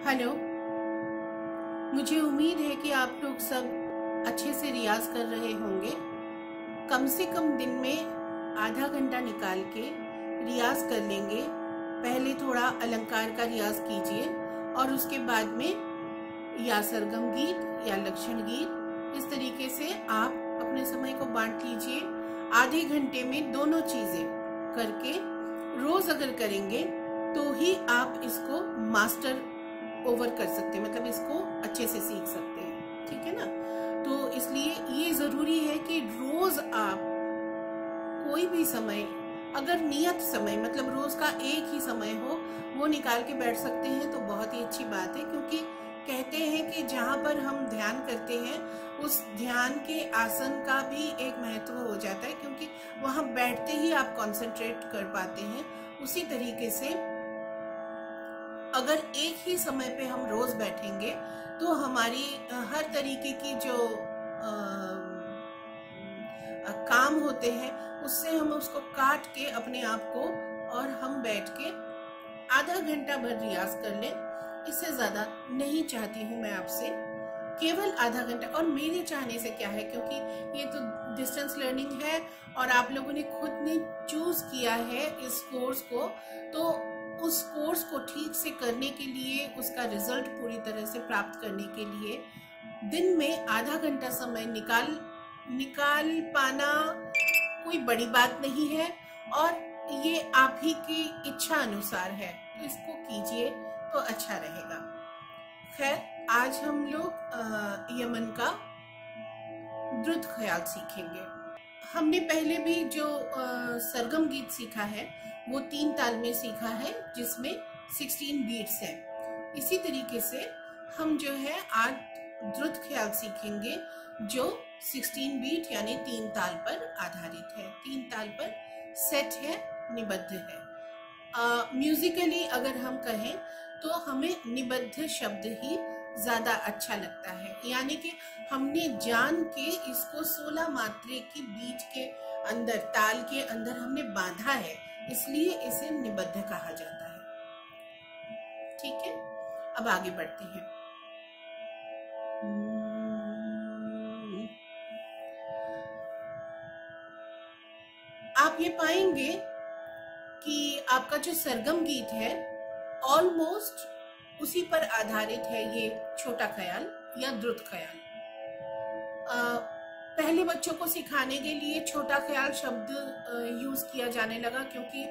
Hello. मुझे उम्मीद है कि आप लोग सब अच्छे से रियाज कर रहे होंगे। कम से कम दिन में आधा घंटा निकाल के रियाज कर लेंगे। पहले थोड़ा अलंकार का रियाज कीजिए और उसके बाद में या सरगम गीत या लक्षण गीत, इस तरीके से आप अपने समय को बांट लीजिए। आधे घंटे में दोनों चीजें करके रोज अगर करेंगे तो ही आप इसको मास्टर ओवर कर सकते हैं, मतलब इसको अच्छे से सीख सकते हैं। ठीक है ना? तो इसलिए ये जरूरी है कि रोज आप कोई भी समय, अगर नियत समय मतलब रोज का एक ही समय हो, वो निकाल के बैठ सकते हैं तो बहुत ही अच्छी बात है। क्योंकि कहते हैं कि जहाँ पर हम ध्यान करते हैं उस ध्यान के आसन का भी एक महत्व हो जाता है, क्योंकि वहां बैठते ही आप कंसंट्रेट कर पाते हैं। उसी तरीके से अगर एक ही समय पे हम रोज बैठेंगे तो हमारी हर तरीके की जो काम होते हैं उससे हम उसको काट के अपने आप को, और हम बैठ के आधा घंटा भर रियाज कर लें। इससे ज्यादा नहीं चाहती हूँ मैं आपसे, केवल आधा घंटा। और मेरे चाहने से क्या है, क्योंकि ये तो डिस्टेंस लर्निंग है और आप लोगों ने खुद ने चूज किया है इस कोर्स को, तो उस कोर्स को ठीक से करने के लिए, उसका रिजल्ट पूरी तरह से प्राप्त करने के लिए दिन में आधा घंटा समय निकाल पाना कोई बड़ी बात नहीं है, और ये आप ही की इच्छा अनुसार है, तो इसको कीजिए तो अच्छा रहेगा। खैर, आज हम लोग यमन का द्रुत ख्याल सीखेंगे। हमने पहले भी जो सरगम गीत सीखा है वो 3 ताल में सीखा है, जिसमें 16 बीट्स हैं। इसी तरीके से हम जो है आज द्रुत ख्याल सीखेंगे जो 16 बीट यानी 3 ताल पर आधारित है, 3 ताल पर सेट है, निबद्ध है। म्यूजिकली अगर हम कहें तो हमें निबद्ध शब्द ही ज्यादा अच्छा लगता है, यानी कि हमने जान के इसको 16 मात्रे की बीट के अंदर, ताल के अंदर हमने बांधा है, इसलिए इसे निबद्ध कहा जाता है। ठीक है, अब आगे बढ़ते हैं। आप ये पाएंगे कि आपका जो सरगम गीत है ऑलमोस्ट उसी पर आधारित है, ये छोटा ख्याल या द्रुत ख्याल। पहले बच्चों को सिखाने के लिए छोटा ख्याल शब्द यूज किया जाने लगा, क्योंकि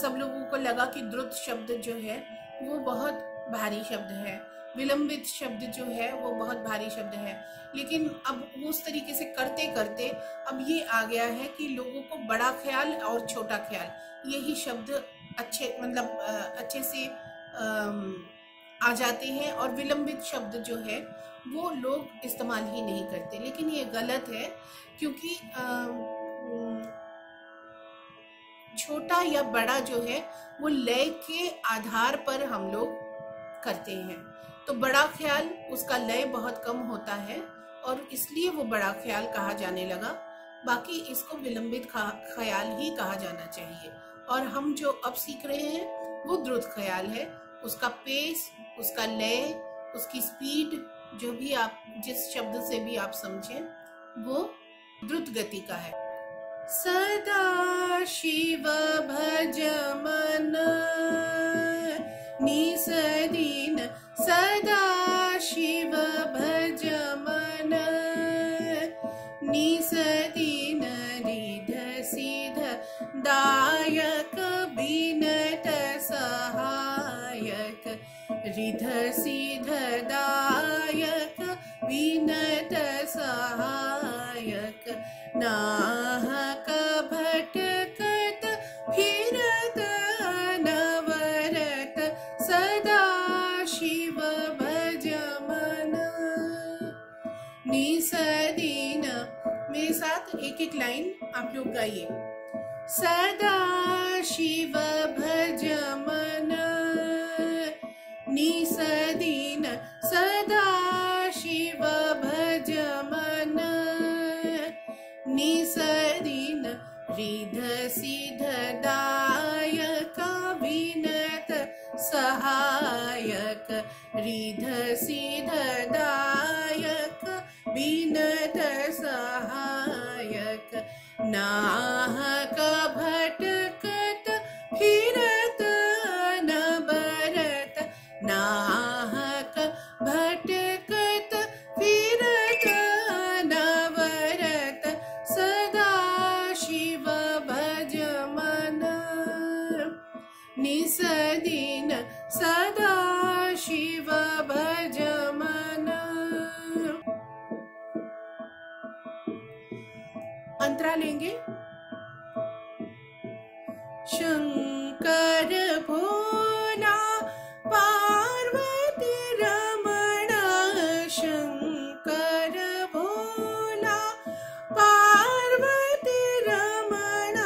सब लोगों को लगा कि द्रुत शब्द जो है वो बहुत भारी शब्द है, विलंबित शब्द जो है वो बहुत भारी शब्द है। लेकिन अब उस तरीके से करते करते अब ये आ गया है कि लोगों को बड़ा ख्याल और छोटा ख्याल यही शब्द अच्छे, मतलब अच्छे से आ जाते हैं, और विलंबित शब्द जो है वो लोग इस्तेमाल ही नहीं करते। लेकिन ये गलत है, क्योंकि छोटा या बड़ा जो है वो लय के आधार पर हम लोग करते हैं। तो बड़ा ख्याल, उसका लय बहुत कम होता है और इसलिए वो बड़ा ख्याल कहा जाने लगा। बाकी इसको विलंबित ख्याल ही कहा जाना चाहिए। और हम जो अब सीख रहे हैं वो द्रुत ख्याल है। उसका पेस, उसका लय, उसकी स्पीड, जो भी आप जिस शब्द से भी आप समझें, वो द्रुत गति का है। सदा शिव भज मन निसदीन, सदा शिव भज मन निसदीन, रिध सिध दायक बिनत सहायक, रिध सिध दायक बिनत सहायक, नाहक भटकत फिरत अनवरत, सदा शिव भज मन निसदीन। मेरे साथ एक एक लाइन आप लोग गाइए। सदा शिव भज मन निसदीन, सदा शिव भज मन निसदीन, रिध सिध दायक विनत सहायक, रिध सिध दायक, बिनत सहायक, नाहक भटकत फिरत अनबरत, नाहक भटकत फिरत अनबरत, सदा शिव भज मन, निस दिन सदा शिव भज मन। अंतरा लेंगे। शंकर भोला पार्वती रमण, शंकर भोला पार्वती रमण,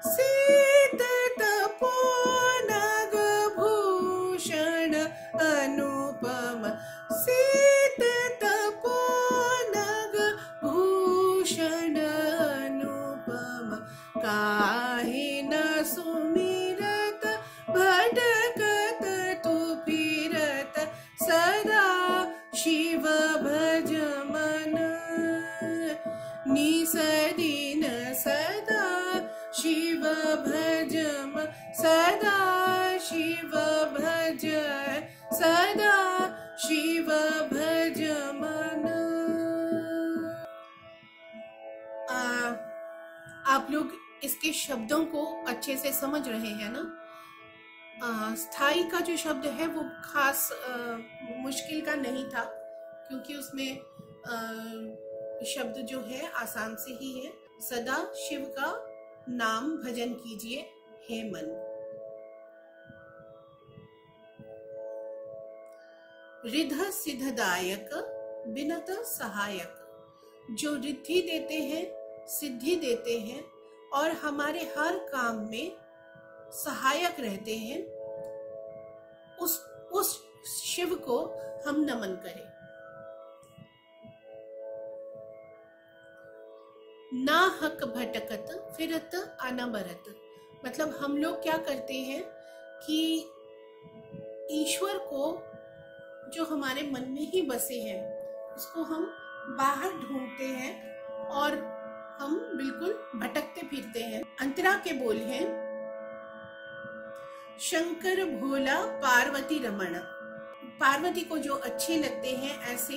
सीत तपोनग भूषण अनुपम, सीत तपोनग भूषण अनुपम, काहे न सुमिरत भटकत तू फिरत, सदा शिव भज मन, निस दिन सदा शिव भज मन, सदा शिव भज, सदा शिव भज मन। आप लोग इसके शब्दों को अच्छे से समझ रहे हैं ना? स्थाई का जो शब्द है वो खास मुश्किल का नहीं था, क्योंकि उसमें शब्द जो है आसान से ही है। सदा शिव का नाम भजन कीजिए हे मन। रिध सिद्धदायक, बिनत सहायक, जो रिद्धि देते हैं, सिद्धि देते हैं और हमारे हर काम में सहायक रहते हैं, उस शिव को हम नमन करें। ना हक भटकत फिरत अनबरत, मतलब हम लोग क्या करते हैं कि ईश्वर को जो हमारे मन में ही बसे हैं उसको हम बाहर ढूंढते हैं और हम बिल्कुल भटकते फिरते हैं। अंतरा के बोल हैं, शंकर भोला पार्वती रमण, पार्वती को जो अच्छे लगते हैं ऐसे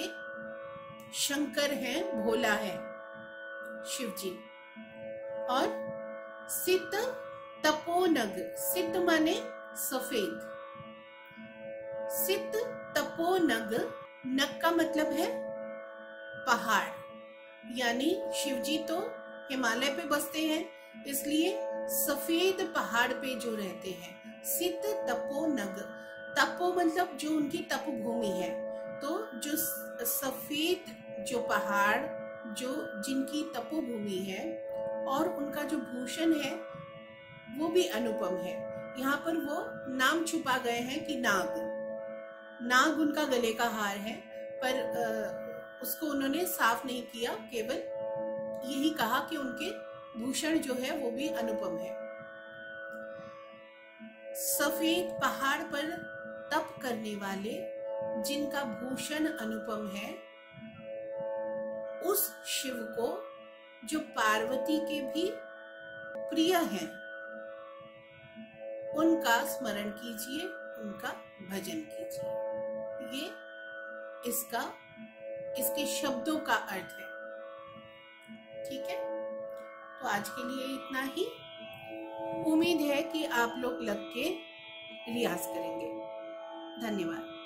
शंकर हैं, भोला है शिव जी। और सित तपोनग, सित माने सफेद, सित तपोनग, नग का मतलब है पहाड़, यानी शिव जी तो हिमालय पे बसते हैं, इसलिए सफेद पहाड़ पे जो रहते हैं। सित तपो नग, तपो मतलब जो उनकी तप भूमि है, तो जो सफेद जो पहाड़ जो जिनकी तपो भूमि है और उनका जो भूषण है वो भी अनुपम है। यहाँ पर वो नाम छुपा गए हैं कि नाग, नाग उनका गले का हार है, पर उसको उन्होंने साफ नहीं किया, केवल यही कहा कि उनके भूषण जो है वो भी अनुपम है। सफेद पहाड़ पर तप करने वाले जिनका भूषण अनुपम है, उस शिव को जो पार्वती के भी प्रिय हैं, उनका स्मरण कीजिए, उनका भजन कीजिए। ये इसके शब्दों का अर्थ है। ठीक है, तो आज के लिए इतना ही। उम्मीद है कि आप लोग लग के रियाज करेंगे। धन्यवाद।